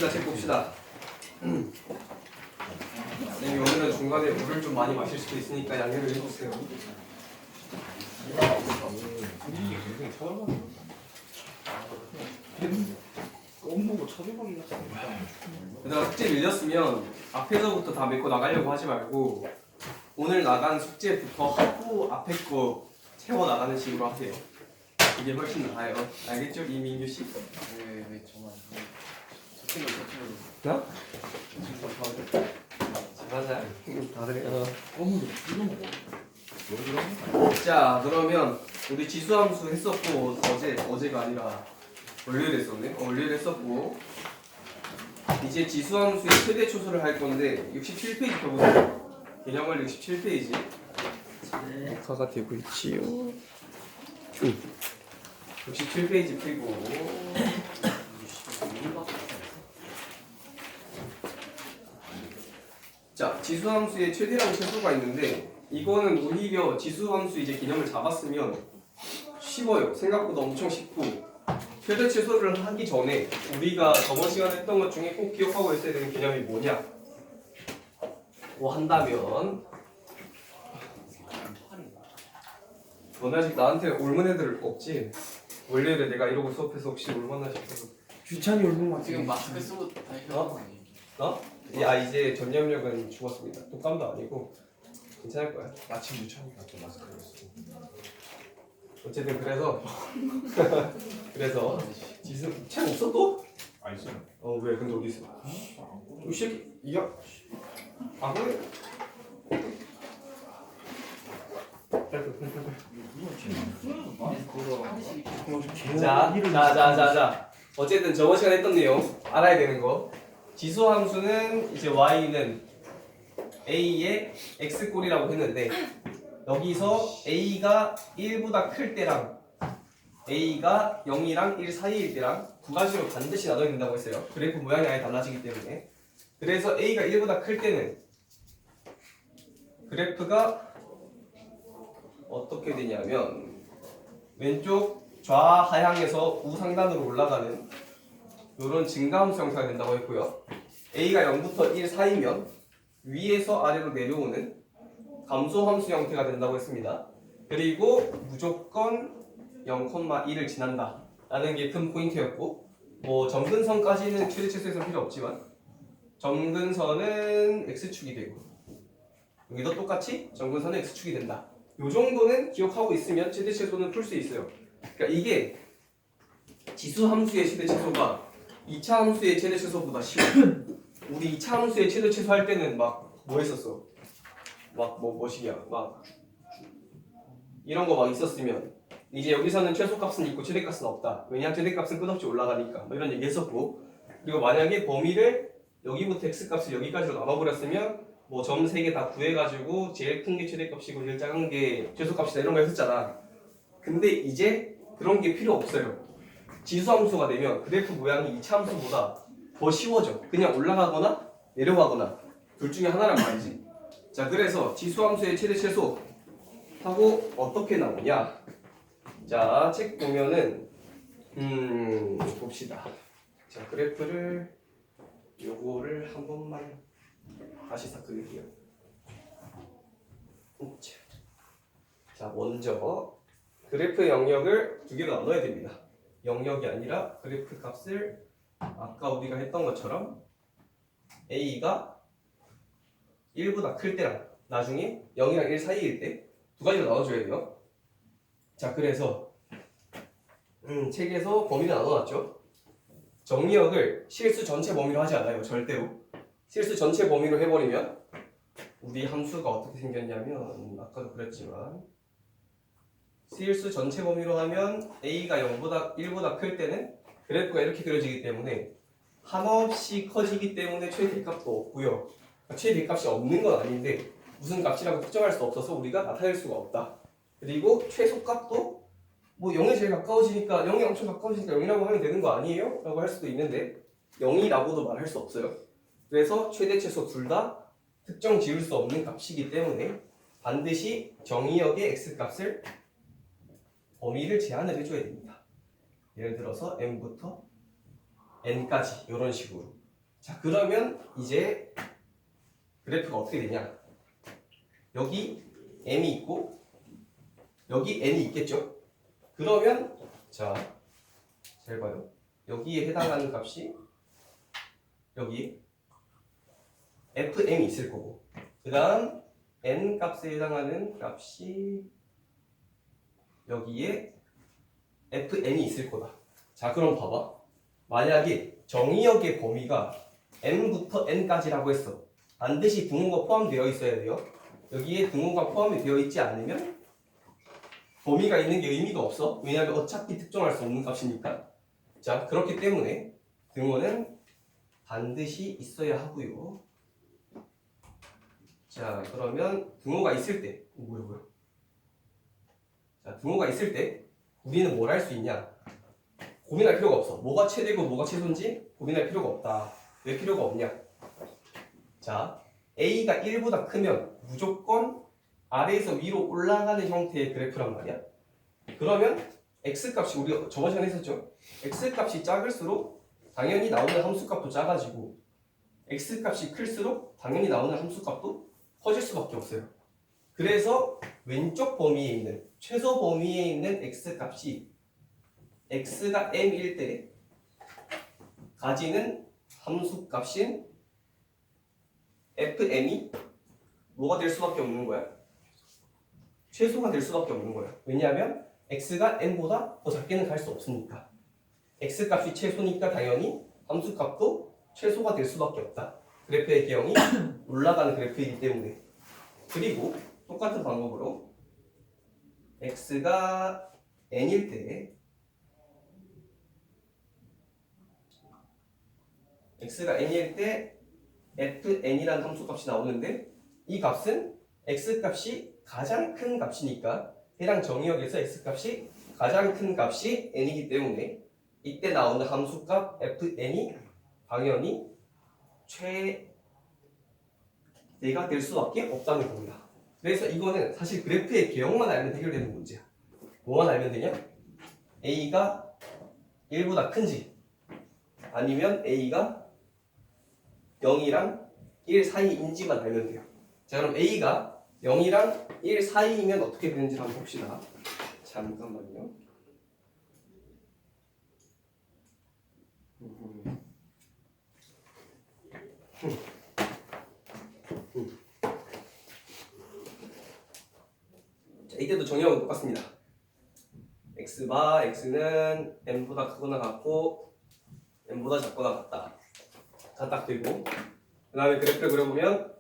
책 봅시다. 선생님 오늘은 중간에 물을 좀 많이 마실 수도 있으니까 양해를 해주세요. 얘들아 숙제 밀렸으면 앞에서부터 다 메고 나가려고 하지 말고 오늘 나간 숙제부터 하고 앞에 거 채워 나가는 식으로 하세요. 이게 훨씬 나아요. 알겠죠 이민규 씨? 네, 정말. 나? 잘하자. 다들. 자 그러면 우리 지수함수 했었고 어제가 아니라 월요일에 했었네. 월요일에 했었고 이제 지수함수의 최대 초소를 할 건데 67페이지 펴보세요. 개념을 67페이지. 녹화가 되고 있지요. 67페이지 펴고. 자, 지수함수의 최대랑 최소가 있는데 이거는 오히려 지수함수 이제 개념을 잡았으면 쉬워요. 생각보다 엄청 쉽고 최대 최소를 하기 전에 우리가 저번 시간에 했던 것 중에 꼭 기억하고 있어야 되는 개념이 뭐냐? 뭐 한다면 너네 아직 나한테 옮은 애들 없지? 원래는 내가 이러고 수업해서 혹시 얼마나 싶어서 주찬이 얼른 왔지. 지금 마스크 쓰고 다 해요. 어? 야 이제 전염력은 죽었습니다. 독감도 아니고 괜찮을 거야. 마침 유찬이가 또 마스크를 쓰고. 어쨌든 그래서 지수 책 없어 또? 아 있어요. 왜 근데 어디 있어? 이 새끼 이야 안 그래? 자. 어쨌든 저번 시간에 했던 내용 알아야 되는 거. 지수 함수는 이제 y는 a의 x꼴이라고 했는데 여기서 a가 1보다 클 때랑 a가 0이랑 1 사이일 때랑 두 가지로 반드시 나눠야 된다고 했어요. 그래프 모양이 아예 달라지기 때문에. 그래서 a가 1보다 클 때는 그래프가 어떻게 되냐면 왼쪽 좌하향에서 우상단으로 올라가는 이런 증가함수 형태가 된다고 했고요. a가 0부터 1 사이면 위에서 아래로 내려오는 감소함수 형태가 된다고 했습니다. 그리고 무조건 0,1을 지난다 라는 게 큰 포인트였고 뭐 점근선까지는 최대 최소에서 필요 없지만 점근선은 x축이 되고 여기도 똑같이 점근선은 x축이 된다. 요 정도는 기억하고 있으면 최대 최소는 풀 수 있어요. 그러니까 이게 지수 함수의 최대 최소가 2차 함수의 최대 최소보다 쉬워. 우리 2차 함수의 최대 최소 할 때는 막 뭐 했었어? 막 뭐시기야? 막 이런 거 막 있었으면 이제 여기서는 최소값은 있고 최대값은 없다. 왜냐하면 최대값은 끝없이 올라가니까 뭐 이런 얘기 했었고 그리고 만약에 범위를 여기부터 x값을 여기까지로 나눠버렸으면 뭐 점 3개 다 구해가지고 제일 큰 게 최대값이고 제일 작은 게 최소값이다 이런 거 했었잖아. 근데 이제 그런 게 필요 없어요. 지수함수가 되면 그래프 모양이 2차 함수보다 더 쉬워져. 그냥 올라가거나 내려가거나 둘 중에 하나란 말이지. 자 그래서 지수함수의 최대 최소 하고 어떻게 나오냐. 자 책 보면은 봅시다. 자 그래프를 요거를 한 번만 다시 싹 그릴게요. 자 먼저 그래프의 영역을 두 개로 나눠야 됩니다. 영역이 아니라 그래프 값을 아까 우리가 했던 것처럼 a가 1보다 클 때랑 나중에 0이랑 1 사이일 때 두 가지로 나눠줘야 돼요. 자 그래서 책에서 범위를 나눠놨죠. 정리역을 실수 전체 범위로 하지 않아요. 절대로. 실수 전체 범위로 해버리면 우리 함수가 어떻게 생겼냐면 아까도 그랬지만 실수 전체 범위로 하면 a가 1보다 클 때는 그래프가 이렇게 그려지기 때문에 한없이 커지기 때문에 최대값도 없고요. 최대값이 없는 건 아닌데 무슨 값이라고 특정할 수 없어서 우리가 나타낼 수가 없다. 그리고 최소값도 뭐 0에 제일 가까워지니까 0이 엄청 가까워지니까 0이라고 하면 되는 거 아니에요? 라고 할 수도 있는데 0이라고도 말할 수 없어요. 그래서 최대 최소 둘 다 특정 지을 수 없는 값이기 때문에 반드시 정의역의 x값을 범위를 제한을 해줘야 됩니다. 예를 들어서 m부터 n까지 이런 식으로. 자, 그러면 이제 그래프가 어떻게 되냐? 여기 m이 있고 여기 n이 있겠죠? 그러면 자, 잘 봐요. 여기에 해당하는 값이 여기 fm이 있을 거고, 그 다음 n 값에 해당하는 값이 여기에 fn이 있을 거다. 자, 그럼 봐봐. 만약에 정의역의 범위가 m부터 n까지라고 했어. 반드시 등호가 포함되어 있어야 돼요. 여기에 등호가 포함이 되어 있지 않으면 범위가 있는 게 의미가 없어. 왜냐하면 어차피 특정할 수 없는 값이니까. 자, 그렇기 때문에 등호는 반드시 있어야 하고요. 자, 그러면 등호가 있을 때 뭐야? 자, 등호가 있을 때 우리는 뭘 할 수 있냐? 고민할 필요가 없어. 뭐가 최대고 뭐가 최소인지 고민할 필요가 없다. 왜 필요가 없냐? 자, a가 1보다 크면 무조건 아래에서 위로 올라가는 형태의 그래프란 말이야. 그러면 x값이 우리 저번 시간에 했었죠? x값이 작을수록 당연히 나오는 함수값도 작아지고, x값이 클수록 당연히 나오는 함수값도 커질 수밖에 없어요. 그래서 왼쪽 범위에 있는 최소 범위에 있는 x값이 x가 m일 때 가지는 함수값인 fm이 뭐가 될 수밖에 없는 거야? 최소가 될 수밖에 없는 거야. 왜냐하면 x가 m보다 더 작게는 갈 수 없으니까. x값이 최소니까 당연히 함수값도 최소가 될 수밖에 없다. 그래프의 개형이 올라가는 그래프이기 때문에. 그리고 똑같은 방법으로 x가 n일 때 fn이라는 함수값이 나오는데, 이 값은 x값이 가장 큰 값이니까 해당 정의역에서 x값이 가장 큰 값이 n이기 때문에 이때 나오는 함수값 fn이 당연히 최대가 될 수밖에 없다는 겁니다. 그래서 이거는 사실 그래프의 개형만 알면 해결되는 문제야. 뭐만 알면 되냐? a가 1보다 큰지 아니면 a가 0이랑 1 사이인지만 알면 돼요. 자, 그럼 a가 0이랑 1 사이이면 어떻게 되는지 한번 봅시다. 잠깐만요. 자, 이때도 정의역은 똑같습니다. x바 x는 n보다 크거나 같고 n보다 작거나 같다. 다 딱 되고, 그 다음에 그래프를 그려보면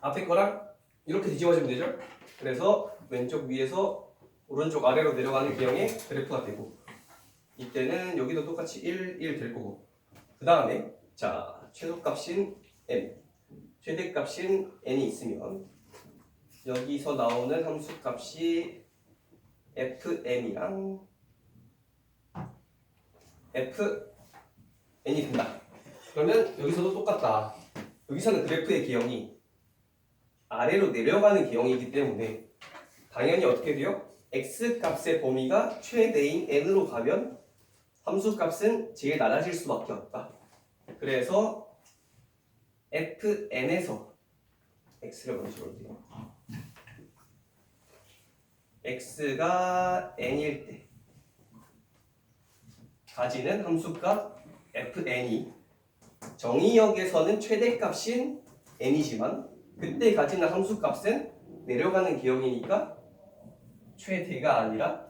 앞에 거랑 이렇게 뒤집어지면 되죠? 그래서 왼쪽 위에서 오른쪽 아래로 내려가는 기형의 그래프가 되고, 이때는 여기도 똑같이 1, 1 될 거고, 그 다음에 자, 최소값인 n, 최대값인 n이 있으면 여기서 나오는 함수값이 fn이랑 fn이 된다. 그러면 여기서도 똑같다. 여기서는 그래프의 기형이 아래로 내려가는 기형이기 때문에 당연히 어떻게 돼요? x값의 범위가 최대인 n으로 가면 함수값은 제일 낮아질 수밖에 없다. 그래서 fn에서 x를 먼저 볼게요. x가 n일 때 가지는 함수값 fn이 정의역에서는 최대값인 n이지만 그때 가지는 함수값은 내려가는 기형이니까 최대가 아니라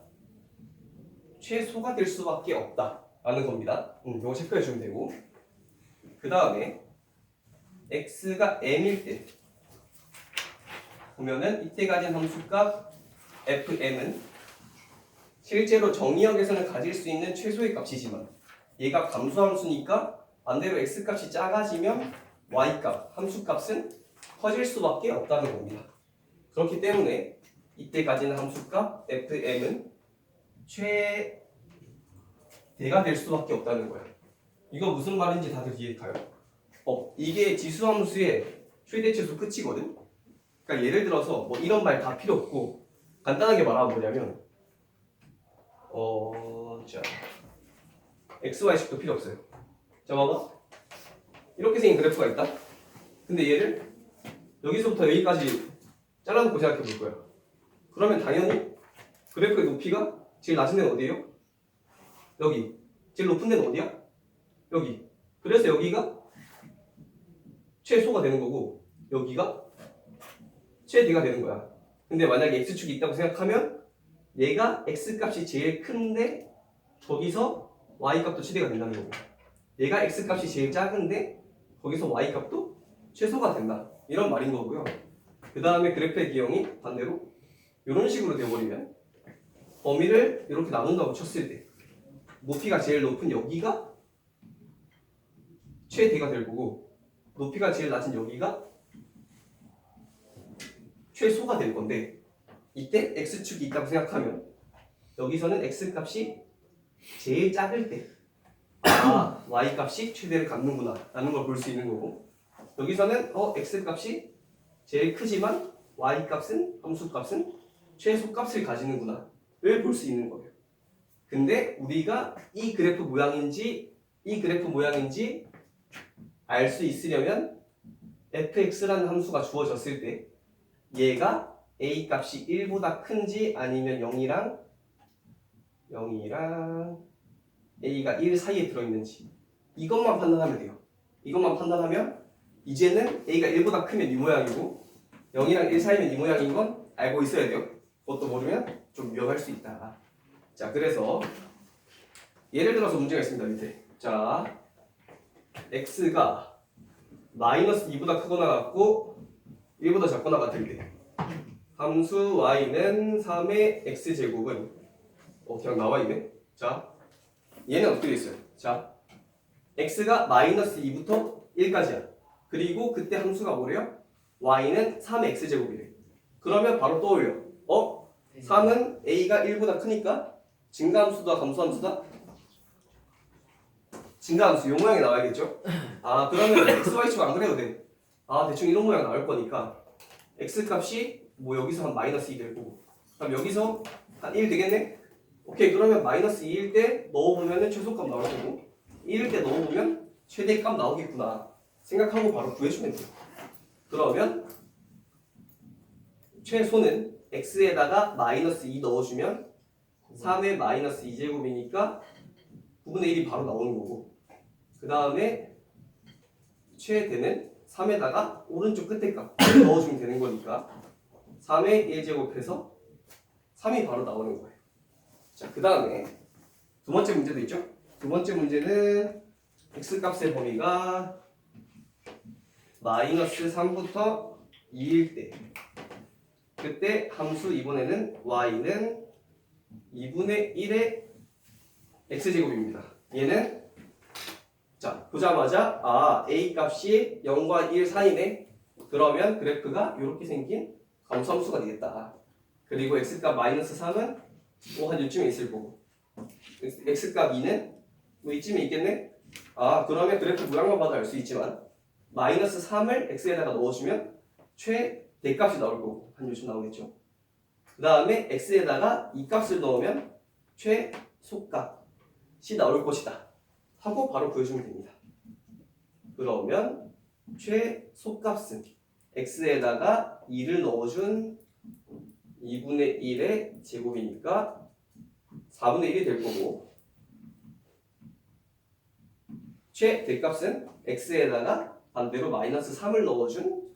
최소가 될 수밖에 없다라는 겁니다. 이거 체크해 주면 되고, 그 다음에 x가 m일 때 보면은 이때 가진 함수값 fm은 실제로 정의역에서는 가질 수 있는 최소의 값이지만 얘가 감소함수니까 반대로 x값이 작아지면 y값, 함수값은 커질 수밖에 없다는 겁니다. 그렇기 때문에 이때 가지는 함수값 fm은 최대가 될 수밖에 없다는 거예요. 이거 무슨 말인지 다들 이해가요? 이게 지수함수의 최대 최소 끝이거든. 그러니까 예를 들어서 뭐 이런 말 다 필요 없고 간단하게 말하면 뭐냐면 자 x, y식도 필요 없어요. 자 봐봐. 이렇게 생긴 그래프가 있다. 근데 얘를 여기서부터 여기까지 잘라놓고 생각해 볼 거야. 그러면 당연히 그래프의 높이가 제일 낮은 데는 어디예요? 여기. 제일 높은 데는 어디야? 여기. 그래서 여기가 최소가 되는 거고 여기가 최대가 되는 거야. 근데 만약에 x축이 있다고 생각하면 얘가 x값이 제일 큰데 저기서 y값도 최대가 된다는 거고 얘가 x값이 제일 작은데 거기서 y값도 최소가 된다. 이런 말인 거고요. 그 다음에 그래프의 기형이 반대로 이런 식으로 되어버리면 범위를 이렇게 나눈다고 쳤을 때 높이가 제일 높은 여기가 최대가 될 거고 높이가 제일 낮은 여기가 최소가 될 건데 이때 x축이 있다고 생각하면 여기서는 x값이 제일 작을 때 y값이 최대를 갖는구나 라는 걸 볼 수 있는 거고 여기서는 x값이 제일 크지만 y값은 함수값은 최소값을 가지는구나 를 볼 수 있는 거예요. 근데 우리가 이 그래프 모양인지 알 수 있으려면 fx라는 함수가 주어졌을 때 얘가 a 값이 1보다 큰지 아니면 0이랑 a가 1 사이에 들어있는지 이것만 판단하면 돼요. 이것만 판단하면 이제는 a가 1보다 크면 이 모양이고 0이랑 1 사이면 이 모양인 건 알고 있어야 돼요. 그것도 모르면 좀 위험할 수 있다. 자, 그래서 예를 들어서 문제가 있습니다. 밑에. 자, x가 마이너스 2보다 크거나 같고 1보다 작거나 같을 때 함수 y는 3의 x제곱은 그냥 나와 있네. 자, 얘는 어떻게 돼 있어요? 자, x가 마이너스 2부터 1까지야. 그리고 그때 함수가 뭐래요? y는 3의 x제곱이래. 그러면 바로 떠올려. 3은 a가 1보다 크니까 증가함수다 감소함수다? 증가함수 요 모양이 나와야겠죠? 그러면 x, y축 안 그래도 돼. 대충 이런 모양 나올 거니까 x값이 뭐 여기서 한 마이너스 2 될 거고 그럼 여기서 한 1 되겠네? 오케이, 그러면 마이너스 2일 때 넣어보면 최소값 나올 거고 1일 때 넣어보면 최대값 나오겠구나 생각하고 바로 구해주면 돼요. 그러면 최소는 x에다가 마이너스 2 넣어주면 3의 마이너스 2제곱이니까 9분의 1이 바로 나오는 거고 그 다음에 최대는 3에다가 오른쪽 끝에 값 넣어주면 되는 거니까 3의 1제곱해서 3이 바로 나오는 거예요. 자, 그 다음에 두 번째 문제도 있죠? 두 번째 문제는 x값의 범위가 마이너스 3부터 2일 때 그때 함수 이번에는 y는 2분의 1의 x제곱입니다. 얘는 자 보자마자 a 값이 0과 1 사이네. 그러면 그래프가 이렇게 생긴 감소함수가 되겠다. 그리고 x값 마이너스 3은 한 이쯤에 있을 거고 x값 2는 뭐 이쯤에 있겠네. 그러면 그래프 모양만 봐도 알 수 있지만 마이너스 3을 x에다가 넣어주면 최대값이 나올 거고 한 요쯤 나오겠죠. 그 다음에 x에다가 이 값을 넣으면 최소값이 나올 것이다 하고 바로 구해주면 됩니다. 그러면 최소값은 x에다가 2를 넣어준 2분의 1의 제곱이니까 4분의 1이 될 거고 최대값은 x에다가 반대로 마이너스 3을 넣어준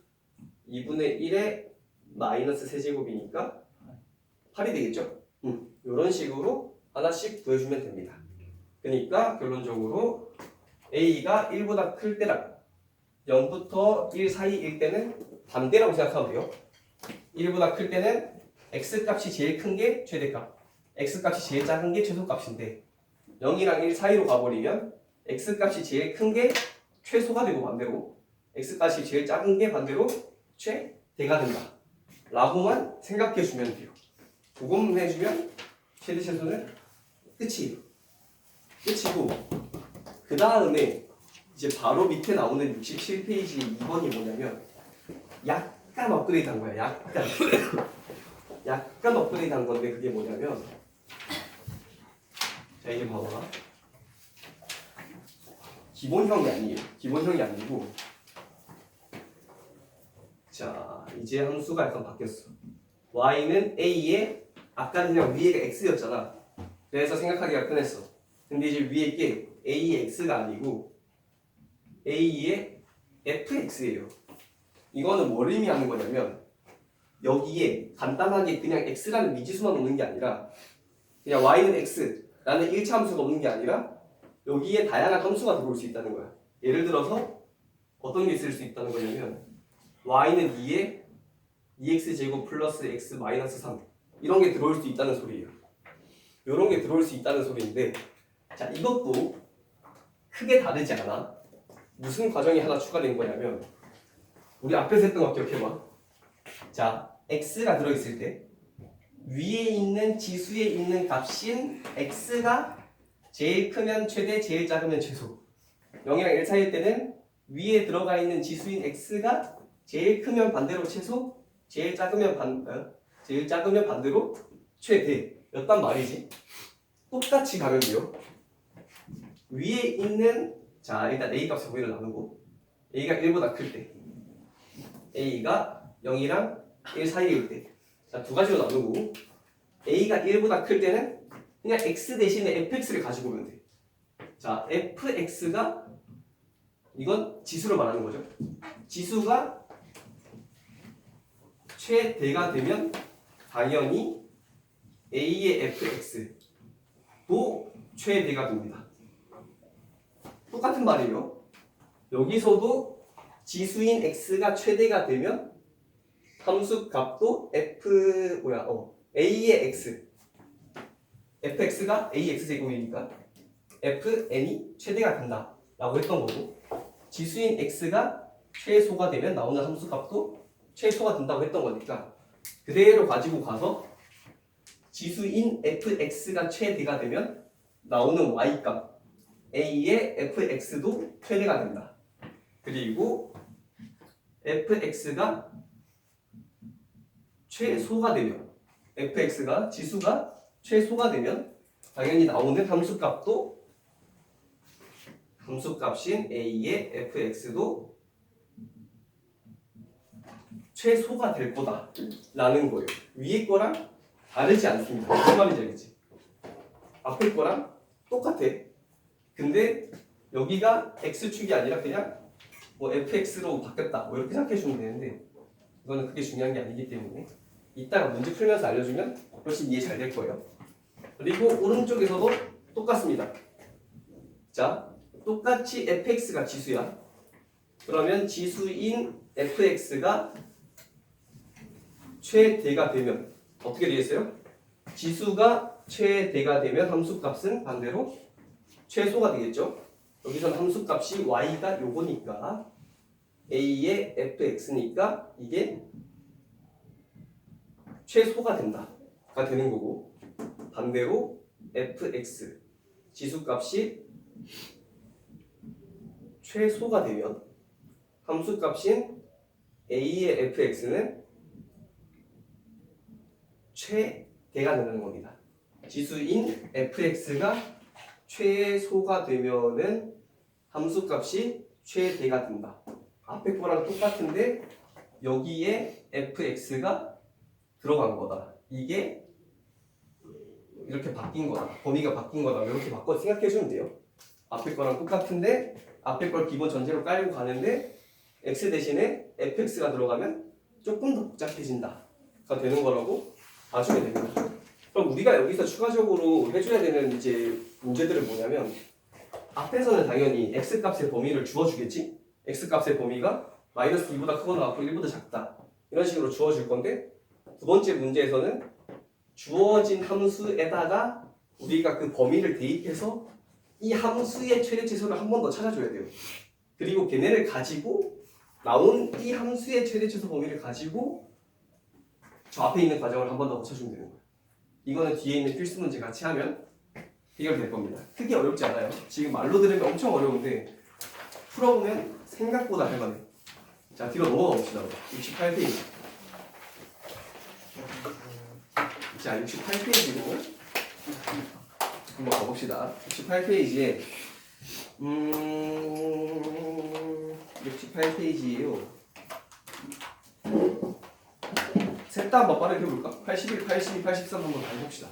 2분의 1의 마이너스 세제곱이니까 8이 되겠죠? 이런 식으로 하나씩 구해주면 됩니다. 그러니까 결론적으로 a가 1보다 클 때랑 0부터 1 사이일 때는 반대라고 생각하면 돼요. 1보다 클 때는 x값이 제일 큰 게 최대값, x값이 제일 작은 게 최소값인데 0이랑 1 사이로 가버리면 x값이 제일 큰 게 최소가 되고 반대로 x값이 제일 작은 게 반대로 최대가 된다 라고만 생각해주면 돼요. 그것만 해주면 최대 최소는 끝이에요. 끝이고 그 다음에 이제 바로 밑에 나오는 67페이지 2번이 뭐냐면 약간 업그레이드 한 거야. 약간 업그레이드 한 건데 그게 뭐냐면 자 이게 봐봐. 기본형이 아니에요. 기본형이 아니고 자 이제 함수가 약간 바뀌었어. y는 a에 아까는 그냥 위에가 x였잖아. 그래서 생각하기가 편했어. 근데 이제 위에 게 a의 x가 아니고 a의 fx예요. 이거는 뭘 의미하는 거냐면 여기에 간단하게 그냥 x라는 미지수만 놓는 게 아니라 그냥 y는 x라는 1차 함수가 없는 게 아니라 여기에 다양한 함수가 들어올 수 있다는 거야. 예를 들어서 어떤 게 있을 수 있다는 거냐면 y는 2에 2x제곱 플러스 x 마이너스 3 이런 게 들어올 수 있다는 소리예요. 이런 게 들어올 수 있다는 소리인데 자 이것도 크게 다르지 않아. 무슨 과정이 하나 추가된 거냐면 우리 앞에서 했던 거 기억해봐. 자 x가 들어있을 때 위에 있는 지수에 있는 값인 x가 제일 크면 최대, 제일 작으면 최소. 0이랑 1 사이일 때는 위에 들어가 있는 지수인 x가 제일 크면 반대로 최소, 제일 작으면 반대로 최대였단 말이지. 똑같이 가면 돼요. 위에 있는 자 일단 a 값의 범위를 나누고 a가 1보다 클 때, a가 0이랑 1 사이일 때, 자 두 가지로 나누고 a가 1보다 클 때는 그냥 x 대신에 fx를 가지고 오면 돼. 자 fx가 이건 지수를 말하는 거죠. 지수가 최대가 되면 당연히 a의 fx도 최대가 됩니다. 똑같은 말이에요. 여기서도 지수인 x가 최대가 되면 함수 값도 a의 x fx가 ax 제곱이니까 fn이 최대가 된다 라고 했던 거고 지수인 x가 최소가 되면 나오는 함수 값도 최소가 된다고 했던 거니까 그대로 가지고 가서 지수인 fx가 최대가 되면 나오는 y값 a의 fx도 최대가 된다. 그리고 fx가 최소가 되면 fx가 지수가 최소가 되면 당연히 나오는 함수값인 a의 fx도 최소가 될 거다라는 거예요. 위에 거랑 다르지 않습니다. 무슨 말인지 알겠지? 앞에 거랑 똑같아. 근데 여기가 x축이 아니라 그냥 뭐 fx로 바뀌었다 뭐 이렇게 생각해 주면 되는데 이거는 그게 중요한 게 아니기 때문에 이따가 문제 풀면서 알려주면 훨씬 이해 잘 될 거예요. 그리고 오른쪽에서도 똑같습니다. 자, 똑같이 fx가 지수야. 그러면 지수인 fx가 최대가 되면 어떻게 되겠어요? 지수가 최대가 되면 함수값은 반대로 최소가 되겠죠. 여기서는 함수값이 y가 요거니까 a의 fx니까 이게 최소가 된다가 되는 거고 반대로 fx 지수값이 최소가 되면 함수값인 a의 fx는 최대가 되는 겁니다. 지수인 fx가 최소가 되면은 함수값이 최대가 된다. 앞에 거랑 똑같은데 여기에 fx가 들어간 거다. 이게 이렇게 바뀐 거다. 범위가 바뀐 거다. 이렇게 바꿔 생각해 주면 돼요. 앞에 거랑 똑같은데 앞에 걸 기본 전제로 깔고 가는데 x 대신에 fx가 들어가면 조금 더 복잡해진다가 되는 거라고 봐주면 됩니다. 그럼 우리가 여기서 추가적으로 해줘야 되는 이제 문제들은 뭐냐면 앞에서는 당연히 x값의 범위를 주어주겠지? x값의 범위가 마이너스 2보다 크거나 같고 1보다 작다 이런 식으로 주어줄 건데 두 번째 문제에서는 주어진 함수에다가 우리가 그 범위를 대입해서 이 함수의 최대 최소를 한 번 더 찾아줘야 돼요. 그리고 걔네를 가지고 나온 이 함수의 최대 최소 범위를 가지고 저 앞에 있는 과정을 한 번 더 고쳐주면 되는 거예요. 이거는 뒤에 있는 필수 문제 같이 하면 해결될 겁니다. 크게 어렵지 않아요. 지금 말로 들으면 엄청 어려운데 풀어보면 생각보다 할만해. 자 뒤로 넘어가 봅시다. 68페이지 자 68페이지로 한번 가봅시다. 68페이지에 68페이지에요. 셋 다 한번 빠르게 해볼까? 81, 82, 83 한번 다 해봅시다.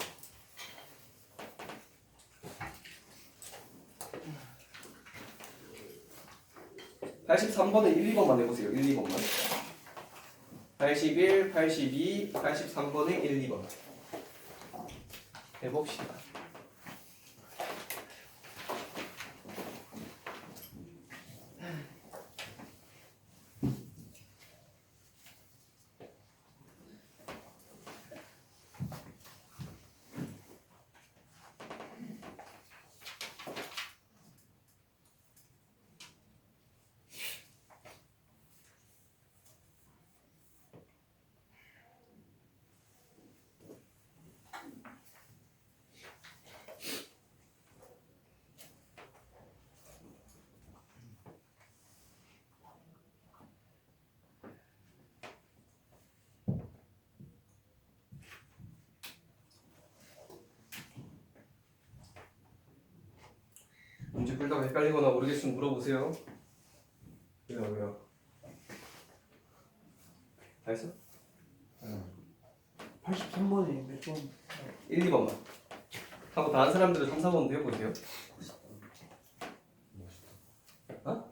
(83번에) 1, 2번만 해보세요. 1, 2번만. 81, 82, 83번에 1, 2번 해봅시다. 문제 풀다가 헷갈리거나 모르겠으면 물어보세요. 왜요? 다 했어? 83번에 몇 번? 1, 2번만 하고 다른 사람들은 3, 4번도 해보세요. 어?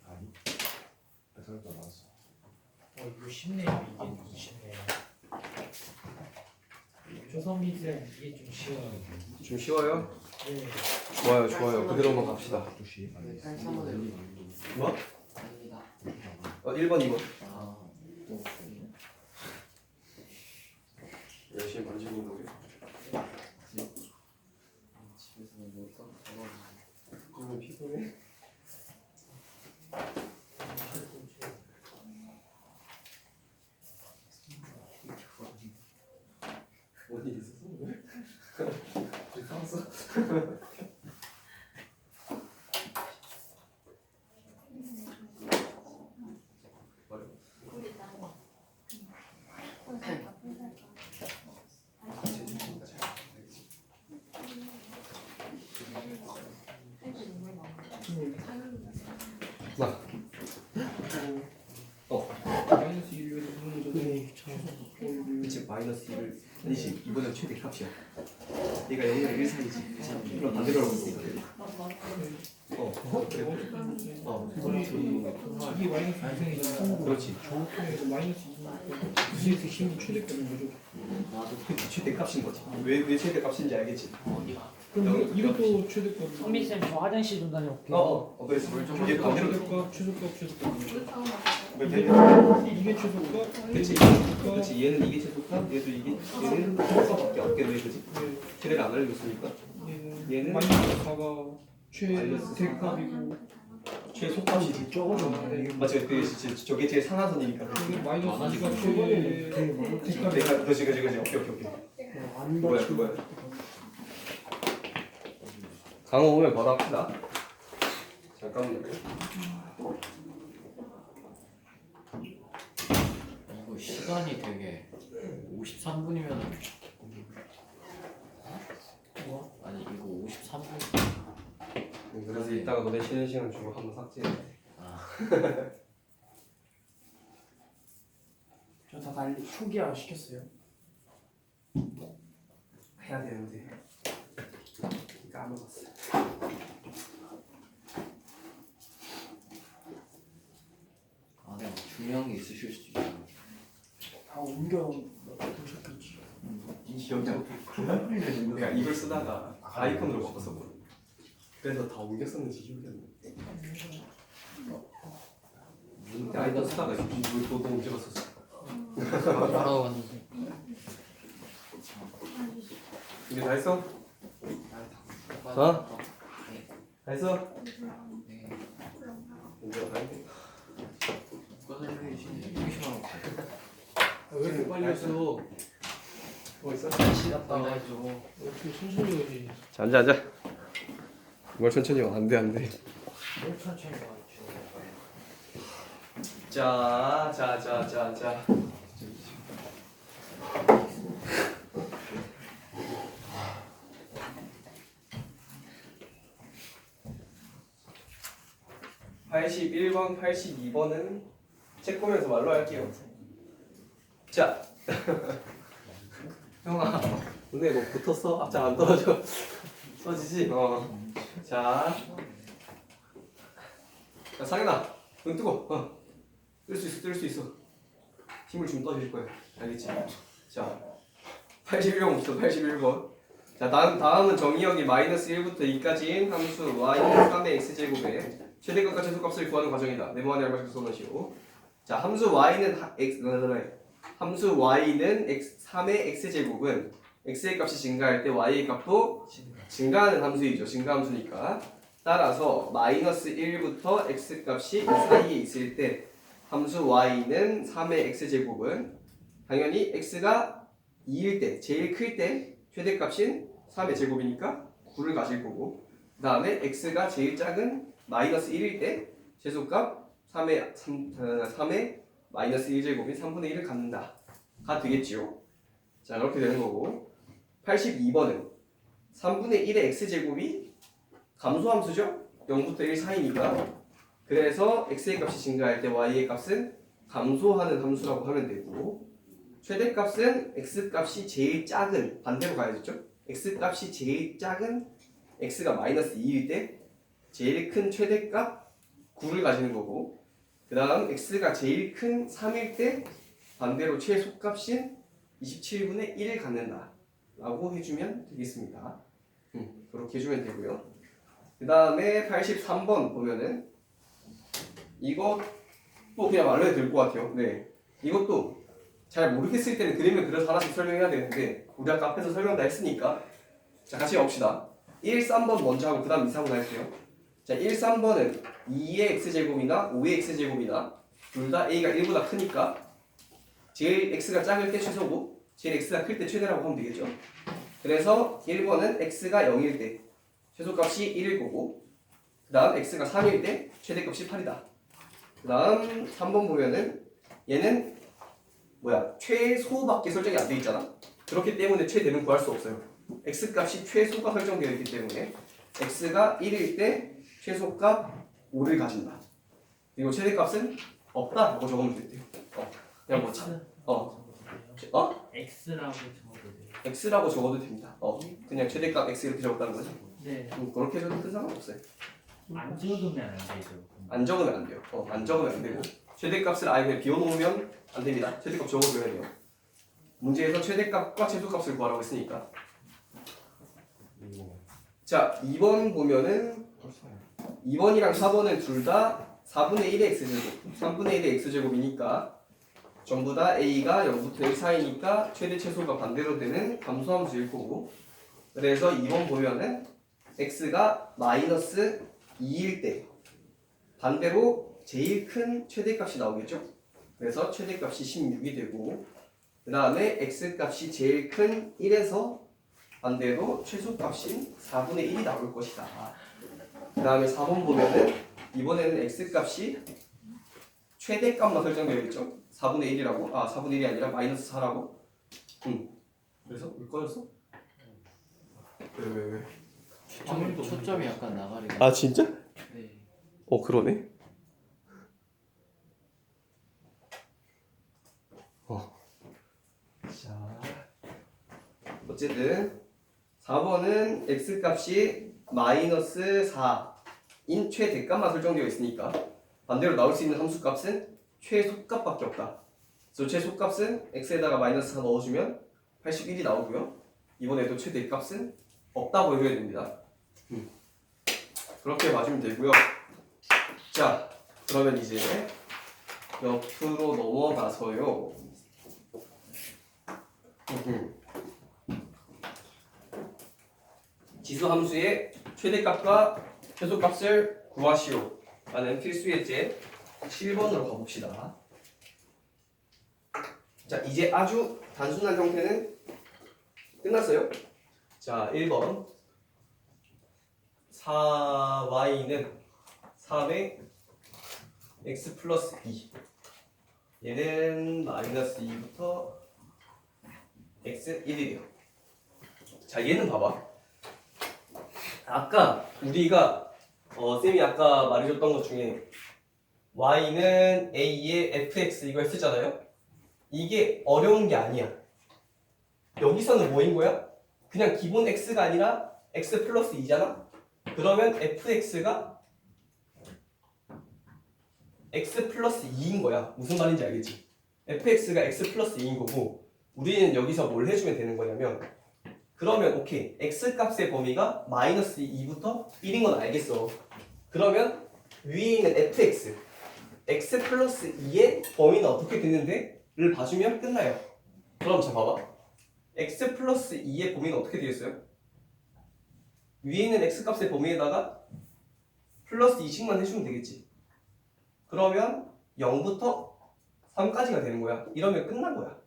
아니. 배설도 나왔어. 이거 쉽네요. 이게 쉽네요. 조선미술은 이게 좀 쉬워요. 좀 쉬워요? 네. 좋아요. 그대로만 갑시다. 2시. 네, 83번에 뭐? 아닙니다. 1번, 2번 아, 또 열심히 만지고 노래. 집에서 뭐 적어. 너무 피곤해. 어디 있었어? 우리 싸웠어? 나. 마이너스 1을 네. 그치 마이너스 1을 아니지 이번엔 최대 값이야. 얘가 0이랑 1 사이지. 그치? 그럼 반대로 하고 있으니까. 이게 마이너스 2승이잖아. 그렇지. 정확하게 마이너스 2승이니까 2에서 힘이 최대값인 거죠. 그 최대 값인 거지. 왜 최대 값인지 알겠지? 그럼 이것도 최대값. 성민쌤 저 화장실 좀 다녀올게요. 그래서 이게 반대로 최대값, 최대값. 왜 돼? 이게 최소값. 그치. 그렇지. 얘는 이게 최소값, 얘도 이게 얘는 최소값밖에 없겠네, 그지? 최대를 안 알려줬으니까. 얘는 마이너스 4가 마이너스 최대값이고 최소값이지. 적어줬네. 맞죠? 저게 제일 상하선이니까. 이게 마이너스 2가 최대값. 내가 그지. 오케이. 그거야. 강호 오면 바로 합시다. 잠깐만요. 이거 시간이 되게 53분이면 아니 이거 53분. 그래서 이따가 너네 쉬는 시간 주고 한번 삭제해. 저 다 달리 초기화 시켰어요. 해야 되는데 까먹었어. 아, 네. 중요한 게 있으실 수도 있어요. 다 옮겨 놓으셨겠지. 내가 이걸 쓰다가 아이콘으로 바꿨었거든. 그래서 다 옮겼었는지 기억이 안 나. 아이콘 쓰다가 이걸 또 옮겨봤었어. 바로 왔는데. 이게 다 했어? 어? 다 했어? 네. 이제 다 했네. 누가 설명해 주시네. 이렇게 심하고. 왜 이렇게 빨리 했어? 뭐 있어? 거의 다 해줘. 어떻게 천천히 가지. 자, 앉아. 뭘 천천히 와. 안 돼, 안 돼. 뭘 천천히 와. 자. (81번) (82번은) 책 보면서 말로 할게요. 자 형아 오늘 뭐 붙었어? 앞장 안 떨어져. 써지지? 자 상현아 눈 뜨고 뜰 수 있어. 힘을 좀 떠줄 거야. 알겠지? 자 81번 봅시다. 81번. 자 다음은 정의역이 마이너스 1부터 2까지인 함수 y는 3의 x제곱에 최대값과 최소값을 구하는 과정이다. 네모안에 알맞게 써놓으시오. 자 함수 y는 함수 y는 3의 x제곱은 x의 값이 증가할 때 y의 값도 증가하는 함수이죠. 증가 함수니까. 따라서 마이너스 1부터 x값이 사이에 있을 때 함수 y는 3의 x제곱은 당연히 x가 2일 때, 제일 클 때 최대값인 3의 제곱이니까 9를 가질 거고, 그 다음에 x가 제일 작은 마이너스 1일 때 최소값 3의 마이너스 1제곱인 3분의 1을 갖는다 가 되겠지요. 자 그렇게 되는 거고, 82번은 3분의 1의 x제곱이 감소함수죠. 0부터 1 사이니까. 그래서 x의 값이 증가할 때 y의 값은 감소하는 함수라고 하면 되고, 최대값은 x값이 제일 작은, 반대로 가야겠죠. x값이 제일 작은 x가 마이너스 2일 때 제일 큰 최대값 9를 가지는 거고, 그 다음 x가 제일 큰 3일 때 반대로 최소값인 27분의 1을 갖는다 라고 해주면 되겠습니다. 그렇게 해주면 되고요. 그 다음에 83번 보면은 이거 또 그냥 말로 해도 될 것 같아요. 네, 이것도 잘 모르겠을 때는 그림을 그려서 하나씩 설명해야 되는데 우리 아까 앞에서 설명 다 했으니까 자 같이 가봅시다. 1, 3번 먼저 하고 그 다음 2, 3번 할게요. 자 1, 3번은 2의 x제곱이나 5의 x제곱이나 둘 다 a가 1보다 크니까 제일 x가 작을 때 최소고 제일 x가 클 때 최대라고 하면 되겠죠. 그래서 1번은 x가 0일 때 최소값이 1일 거고, 그 다음 x가 3일 때 최대값이 8이다. 그 다음 3번 보면은 얘는 최소밖에 설정이 안 돼 있잖아. 그렇기 때문에 최대는 구할 수 없어요. x값이 최소가 설정되어 있기 때문에 x가 1일 때 최소값 5를 가진다. 그리고 최대값은 없다 라고 적으면 된대요. 그냥 뭐 X라고 적어도 돼요. x라고 적어도 됩니다. 그냥 최대값 x 이렇게 적었다는 거죠. 네. 그렇게 해도 큰 상관없어요. 안 적으면 안 되죠. 안 적으면 안 돼요. 안 적으면 안 되고, 최대값을 아예 그냥 비워놓으면 안 됩니다. 최대값 적어줘야 돼요. 문제에서 최대값과 최소값을 구하라고 했으니까. 자 2번 보면은 2번이랑 4번은 둘 다 4분의 1의 x제곱, 3분의 1의 x제곱이니까 전부 다 a가 0부터 1 사이니까 최대 최소가 반대로 되는 감소함수일 거고, 그래서 2번 보면은 x가 마이너스 2일 때 반대로 제일 큰 최대값이 나오겠죠. 그래서 최대값이 16이 되고, 그 다음에 x값이 제일 큰 1에서 반대로 최소값인 4분의 1이 나올 것이다. 그 다음에 4번 보면은 이번에는 x값이 최대값만 설정되어 있죠. 4분의 1이라고. 4분의 1이 아니라 마이너스 4라고. 그래서 왜 꺼졌어? 왜? 초점이 약간 나가리가. 진짜? 네. 그러네. 자, 어쨌든 4번은 x값이 마이너스 4인 최대값만 설정되어 있으니까 반대로 나올 수 있는 함수값은 최소값밖에 없다. 그래서 최소값은 x에다가 마이너스 4 넣어주면 81이 나오고요. 이번에도 최대값은 없다고 해줘야 됩니다. 그렇게 봐주면 되고요. 자, 그러면 이제 옆으로 넘어가서요. 지수함수의 최대값과 최소값을 구하시오 라는 필수 예제 7번으로 가봅시다. 자, 이제 아주 단순한 형태는 끝났어요? 자 1번 4y는 3의 x 플러스 2 얘는 마이너스 2부터 x 1이래요. 자 얘는 봐봐. 아까 우리가 쌤이 아까 말해줬던 것 중에 y는 a의 fx 이거 했었잖아요. 이게 어려운 게 아니야. 여기서는 뭐인 거야? 그냥 기본 x가 아니라 x 플러스 2잖아? 그러면 fx가 x 플러스 2인 거야. 무슨 말인지 알겠지? fx가 x 플러스 2인 거고 우리는 여기서 뭘 해주면 되는 거냐면 그러면 오케이 x 값의 범위가 마이너스 2부터 1인 건 알겠어. 그러면 위에 있는 fx x 플러스 2의 범위는 어떻게 되는데? 를 봐주면 끝나요. 그럼 자 봐봐. x 플러스 2의 범위는 어떻게 되겠어요? 위에 있는 x 값의 범위에다가 플러스 2씩만 해주면 되겠지. 그러면 0부터 3까지가 되는 거야. 이러면 끝난 거야.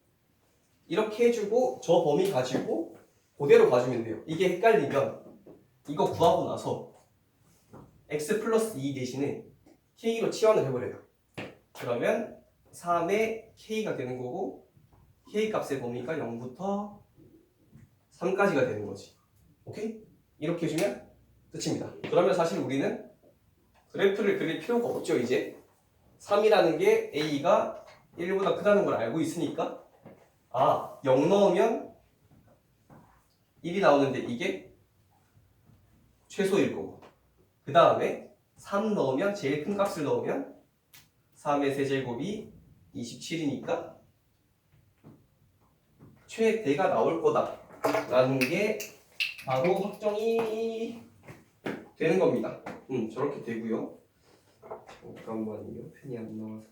이렇게 해주고 저 범위 가지고 그대로 봐주면 돼요. 이게 헷갈리면 이거 구하고 나서 x 플러스 2 대신에 k로 치환을 해버려요. 그러면 3의 k가 되는 거고 k 값의 범위가 0부터 3까지가 되는 거지. 오케이? 이렇게 해주면 끝입니다. 그러면 사실 우리는 그래프를 그릴 필요가 없죠. 이제 3이라는 게 a가 1보다 크다는 걸 알고 있으니까 0 넣으면 1이 나오는데 이게 최소일 거고 그 다음에 3 넣으면 제일 큰 값을 넣으면 3의 세제곱이 27이니까 최대가 나올 거다 라는 게 바로 확정이 되는 겁니다. 저렇게 되고요. 잠깐만요. 펜이 안 나와서.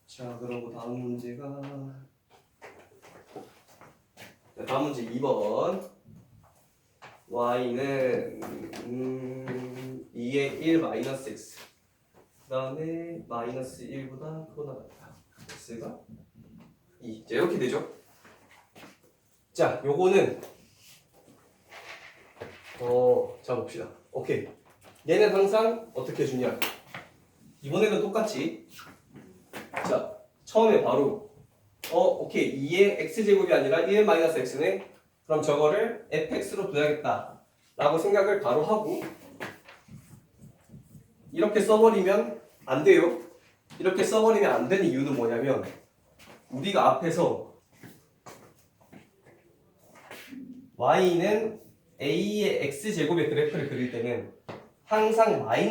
자, 그러고 다음 문제가 다음 문제 2번. y는 2의 1 마이너스 x 그 다음에 마이너스 1보다 크거나 같다. x가 2. 자, 이렇게 되죠. 자, 요거는 자 봅시다. 오케이. 얘는 항상 어떻게 해주냐. 이번에는 똑같이 자, 처음에 바로 오케이. 2의 x제곱이 아니라 1 마이너스 x네. 그럼 저거를 fx로 둬야겠다 라고 생각을 바로 하고 이렇게 써버리면 안 돼요. 이렇게 써버리면 안 되는 이유는 뭐냐면 우리가 앞에서 y는 a의 x제곱의 그래프를 그릴 때는 항상 마이너스